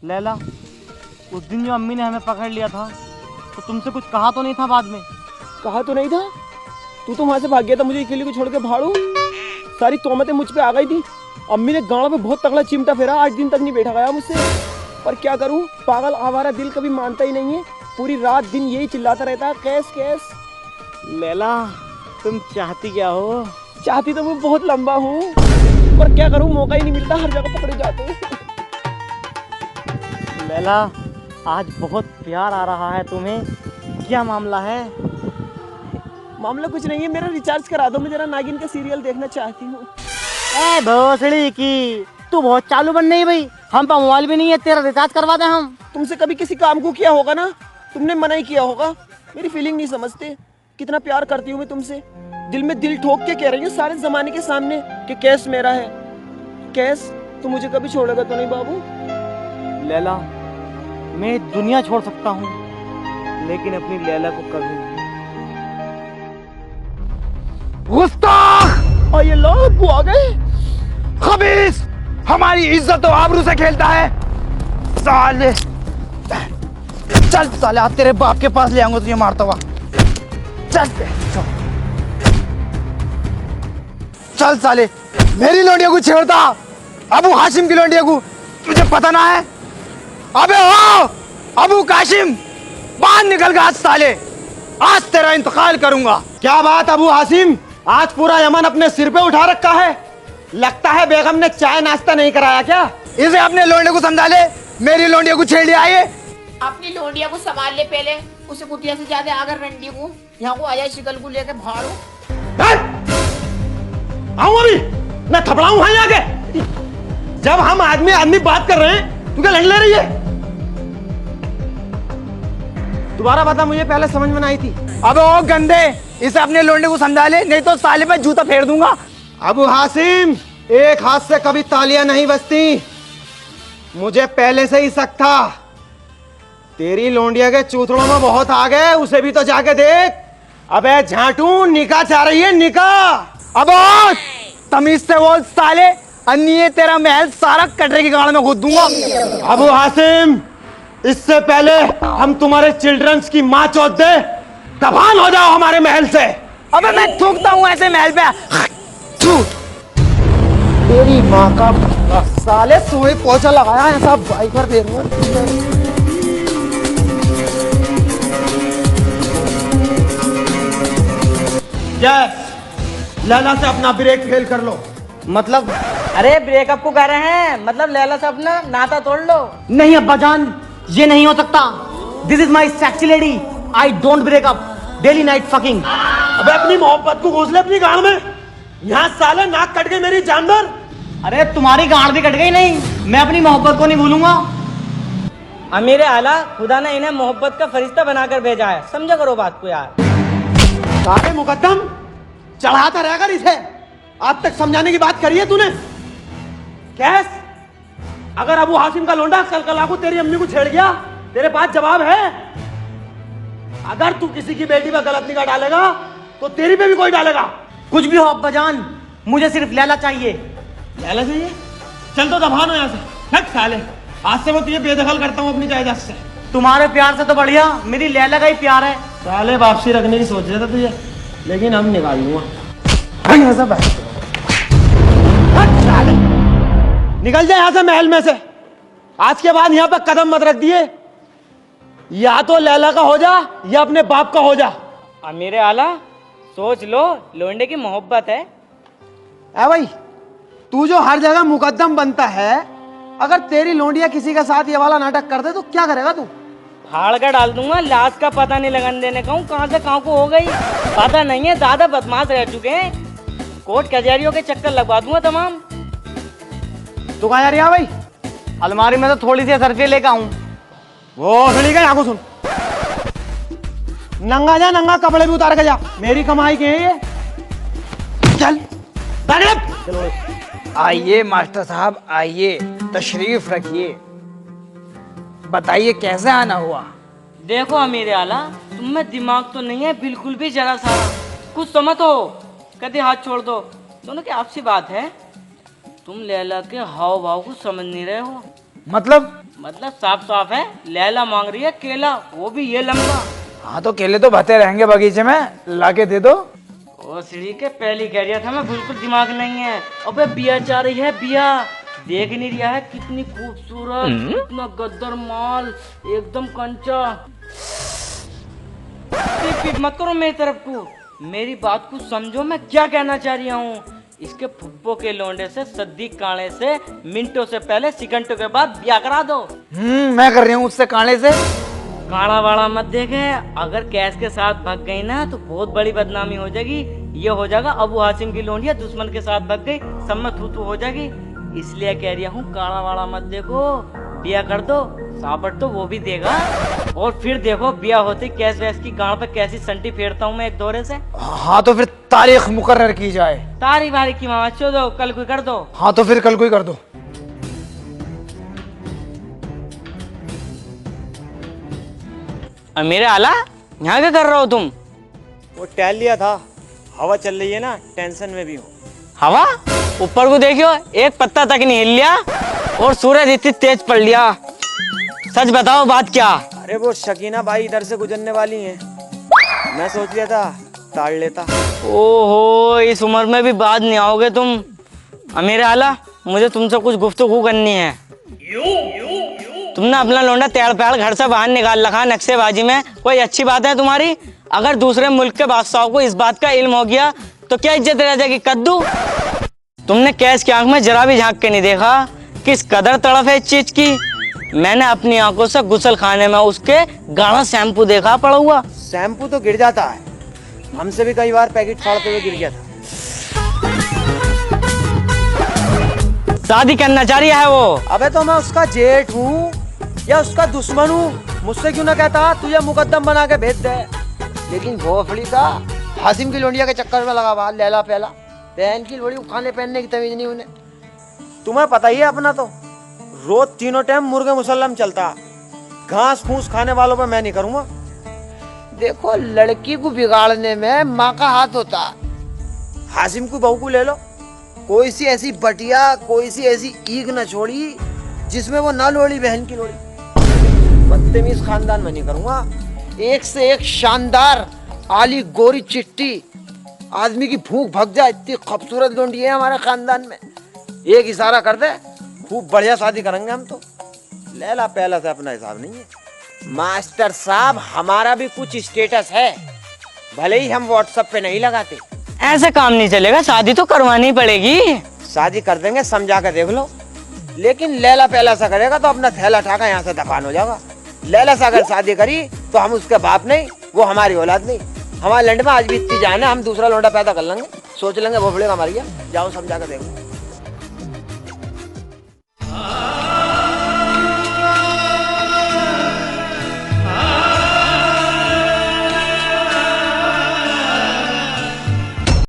लैला, उस दिन जो अम्मी ने हमें पकड़ लिया था तो तुमसे कुछ कहा तो नहीं था बाद में? कहा तो नहीं था, तू तो वहां से भाग गया था मुझे अकेले को छोड़ के। भाड़ू, सारी तोहमतें मुझ पे आ गई थी। अम्मी ने गांव में बहुत तगड़ा चिमटा फेरा, 8 दिन तक नहीं बैठा गया मुझसे। पर क्या करूं, पागल आवारा दिल कभी मानता ही नहीं है। पूरी रात दिन यही चिल्लाता रहता है, कैस कैस। लैला, तुम चाहती क्या हो? चाहती तो मैं बहुत लंबा हूँ, पर क्या करूं, मौका ही नहीं मिलता, हर जगह पकड़े जाते हैं। लैला, आज बहुत प्यार आ रहा है तुम्हें, क्या मामला है? मामला कुछ नहीं है, मेरा रिचार्ज करा दो, मैं जरा नागिन का सीरियल देखना चाहती हूँ। ए भोसड़ी की, तू बहुत चालू बन नहीं भाई। हम पर मोबाइल भी नहीं है, तेरा रिचार्ज करवा दे हम। तुमसे कभी किसी काम को किया होगा ना, तुमने मना ही किया होगा। मेरी फीलिंग नहीं समझते, कितना प्यार करती हूँ मैं तुमसे। दिल में दिल ठोक के कह रही हूँ सारे जमाने के सामने कि कैस मेरा है। कैस, तू मुझे कभी छोड़ेगा तो नहीं बाबू? लैला, मैं दुनिया छोड़ सकता हूँ लेकिन अपनी लैला को कभी नहीं। गुस्ताख! और ये लोग वो आ गए। खबीस! हमारी इज्जत और आबरू से खेलता है साले। चल साले, आज तेरे बाप के पास ले आऊंगा तुझे मारता हुआ। चल चल साले, मेरी लोंडिया को छेड़ता, अबू हाशिम की लोंडिया को, तुझे पता ना है? अबे हो अबू काशिम, बाहर निकल गया आज साले, आज तेरा इंतकाल करूंगा। क्या बात अबू हाशिम, आज पूरा यमन अपने सिर पे उठा रखा है। लगता है बेगम ने चाय नाश्ता नहीं कराया क्या? इसे अपने लोंडे को समझा ले, मेरी लोंडिया को छेड़ लिया ये। अपनी लोंडिया को संभाल ले पहले, उसे कुटिया से ज्यादा आगर रंडी को यहाँ को आया शिकल को लेके भाड़ो। आऊं अभी, मैं थपड़ाऊं वहां जाके। जब हम आदमी आदमी बात कर रहे हैं, तू क्या लड़ ले रही है? दोबारा बता, मुझे पहले समझ में नहीं थी। अबे ओ गंदे, इसे अपने लोंडे को समझा ले, नहीं तो साले पे जूता फेर दूंगा। अबू हासिम, एक हाथ से कभी तालियां नहीं बजती। मुझे पहले से ही शक था, तेरी लोंडिया के चूथड़ों में बहुत आ गए, उसे भी तो जाके देख। अबे झाटू, निकाह चाह रही है निकाह। अब तमीज से बोल साले, अन्य तेरा महल सारा कटरे की गाड़ में खोद दूंगा। अबू हासिम, इससे पहले हम तुम्हारे चिल्ड्रंस की माँ चौथ दे, तबान हो जाओ हमारे महल से। अबे मैं थूकता हूँ ऐसे महल पे। तेरी माँ का साले, सोए पोछा लगाया है सब भाई पर दे रहा हूं। लैला से अपना ब्रेक फेल कर लो। मतलब? अरे ब्रेकअप को कह रहे हैं, मतलब लैला से अपना नाता तोड़ लो। नहीं अब्बा जान, ये नहीं हो सकता। This is my sexy lady, I don't breakup, daily night fucking. अबे अपनी मोहब्बत को घोंस ले अपनी गाड़ में। यहाँ साले नाक कट गई मेरी जानवर। अरे तुम्हारी गाड़ भी कट गई नहीं, मैं अपनी मोहब्बत को नहीं भूलूंगा। अमीरे आला, खुदा ने इन्हें मोहब्बत का फरिश्ता बनाकर भेजा है, समझा करो बात को यार। साले मुकद्दम, चढ़ाता रहेगा इसे। आज तक समझाने की बात करी है तूने? कैस, अगर अबू हाशिम का लोंडा कल को तेरी अम्मी को छेड़ गया, तेरे पास जवाब है। अगर तू किसी की बेटी पर गलत निगाह डालेगा तो तेरी पे भी कोई डालेगा। कुछ भी हो अब्बा जान, मुझे सिर्फ लैला चाहिए। लैला चाहिए? चल तो दफान हो यहाँ से। हट साले, आज से मैं तुझे बेदखल करता हूँ अपनी जायदाद से। तुम्हारे प्यार से तो बढ़िया मेरी लैला का ही प्यार है। साले वापसी रखने की सोच रहे थे तुझे, लेकिन हम निकाल लूंगा। निकल जाए यहाँ से महल में से। आज के बाद यहाँ पर कदम मत रख दिए। या तो लैला का हो जा या अपने बाप का हो जा। अमीरे आला, सोच लो, लोंडे की मोहब्बत है। ए भाई, तू जो हर जगह मुकद्दम बनता है, अगर तेरी लोंडिया किसी के साथ ये वाला नाटक कर दे तो क्या करेगा तू? फाड़ कर डाल दूंगा, लाश का पता नहीं लगन देने का हूँ, कहाँ से कहाँ को हो गई पता नहीं है। ज्यादा बदमाश रह चुके हैं, कोर्ट कचहरियों के चक्कर लगवा दूंगा तमाम। तू कहाँ जा रही है भाई? अलमारी में तो थोड़ी सी सरफी लेकर आऊं। वो खड़ी का यहाँ को सुन, नंगा जा, नंगा कपड़े भी उतार के जा, मेरी कमाई के हैं ये। चल चलो। आइए मास्टर साहब, आइए, तशरीफ रखिए, बताइए कैसे आना हुआ? देखो अमीरे आला, तुम में दिमाग तो नहीं है बिल्कुल भी जरा सा, कुछ समझ हो। कभी हाथ छोड़ दो, दोनों की आपसी बात है। तुम लैला के हाव भाव को समझ नहीं रहे हो। मतलब साफ साफ है, लैला मांग रही है केला, वो भी ये लंबा। हाँ तो केले तो भते रहेंगे बगीचे में, लाके दे दो। ओ श्री के पहली कह रहा था मैं, बिल्कुल दिमाग नहीं है। अबे बिया चाह रही है, बिया देख नहीं रहा है कितनी खूबसूरत, कितना गद्दर माल, एकदम कंचा। पीप मत करो मेरी तरफ को, मेरी बात को समझो, मैं क्या कहना चाह रही हूँ। इसके फुप्पो के लोंडे से, सद्दीक काणे से मिनटों से पहले, सेकंडों के बाद ब्याह करा दो। मैं कर रही हूँ उससे काणे से। काड़ा वाड़ा मत देखे, अगर कैश के साथ भाग गई ना तो बहुत बड़ी बदनामी हो जाएगी। ये हो जाएगा अबू हाशिम की लोंडिया दुश्मन के साथ भाग गई, सब में थू थू हो जाएगी। इसलिए कह रही हूँ काड़ा वाड़ा मत देखो, बिया कर दो, साबट तो वो भी देगा। और फिर देखो बिया होती कैश वैश की गांव पे कैसी संटी फेरता हूँ मैं एक दौरे से। हाँ तो फिर तारीख मुकर्रर की जाए। तारीख वारीख की मामा दो, कल कोई कर दो। हाँ तो फिर कल को ही कर दो। मेरे आला यहाँ क्या कर रहे हो तुम? वो टहल लिया था, हवा चल रही है ना, टेंशन में भी हूँ। हवा? ऊपर को देखियो, एक पत्ता तक नहीं हिल लिया और सूरज इतनी तेज पड़ लिया। सच बताओ बात क्या? अरे वो शकीना बाई इधर से गुजरने वाली हैं, मैं सोच लिया था ताड़ लेता। ओहो, इस उम्र में भी बात नहीं आओगे तुम। मेरे आला मुझे तुमसे कुछ गुफ्तगू करनी है। तुमने अपना लौंडा तेड़ पैड़ घर से बाहर निकाल रखा नक्शेबाजी में, कोई अच्छी बात है तुम्हारी? अगर दूसरे मुल्क के बादशाहों को इस बात का इल्म हो गया तो क्या इज्जत रह जाएगी कद्दू? तुमने कैश की आंख में जरा भी झांक के नहीं देखा किस कदर तड़फ है इस चीज की। मैंने अपनी आंखों से गुसल खाने में उसके गाढ़ा शैम्पू देखा पड़ा हुआ। शैम्पू तो गिर जाता है, हमसे भी कई बार पैकेट फाड़ते हुए गिर गया था। शादी करना चाह रही है वो? अबे तो मैं उसका जेठ हूँ या उसका दुश्मन हूँ, मुझसे क्यों ना कहता तुझे मुकद्दम बना के भेज दे। लेकिन भोफड़ी का हासिम की लोंडिया के चक्कर में लगा हुआ, लैला पहला बहन की लोड़ी, खाने पहनने की तमीज नहीं उन्हें। तुम्हें पता ही है अपना तो, रोज तीनों टाइम मुर्गे मुसल्लम चलता, घास फूस खाने वालों पर मैं नहीं करूँगा। देखो लड़की को बिगाड़ने में माँ का हाथ होता। हासिम को बहू को ले लो, कोई सी ऐसी बटिया, कोई सी ऐसी ईग न छोड़ी जिसमें वो ना लोड़ी बहन की लोड़ी। बदतमीज खानदान में नहीं करूंगा, एक से एक शानदार आली गोरी चिट्टी, आदमी की भूख भग जाए इतनी खूबसूरत लोंडी है हमारे खानदान में। एक इशारा कर दे खूब बढ़िया शादी करेंगे हम तो। लैला पहला से अपना हिसाब नहीं है। मास्टर साहब हमारा भी कुछ स्टेटस है, भले ही हम व्हाट्सएप पे नहीं लगाते। ऐसे काम नहीं चलेगा, शादी तो करवानी पड़ेगी। शादी कर देंगे, समझा कर देख लो। लेकिन लैला पहला सा करेगा तो अपना थैला ठाका यहाँ से दफान हो जाएगा। लैला से अगर शादी करी तो हम उसके बाप नहीं, वो हमारी औलाद नहीं। हमारे लैंड में आज भी इतनी जान है, हम दूसरा लौंडा पैदा कर लेंगे, सोच लेंगे भोपड़े का मरिया। जाओ समझा कर देखो।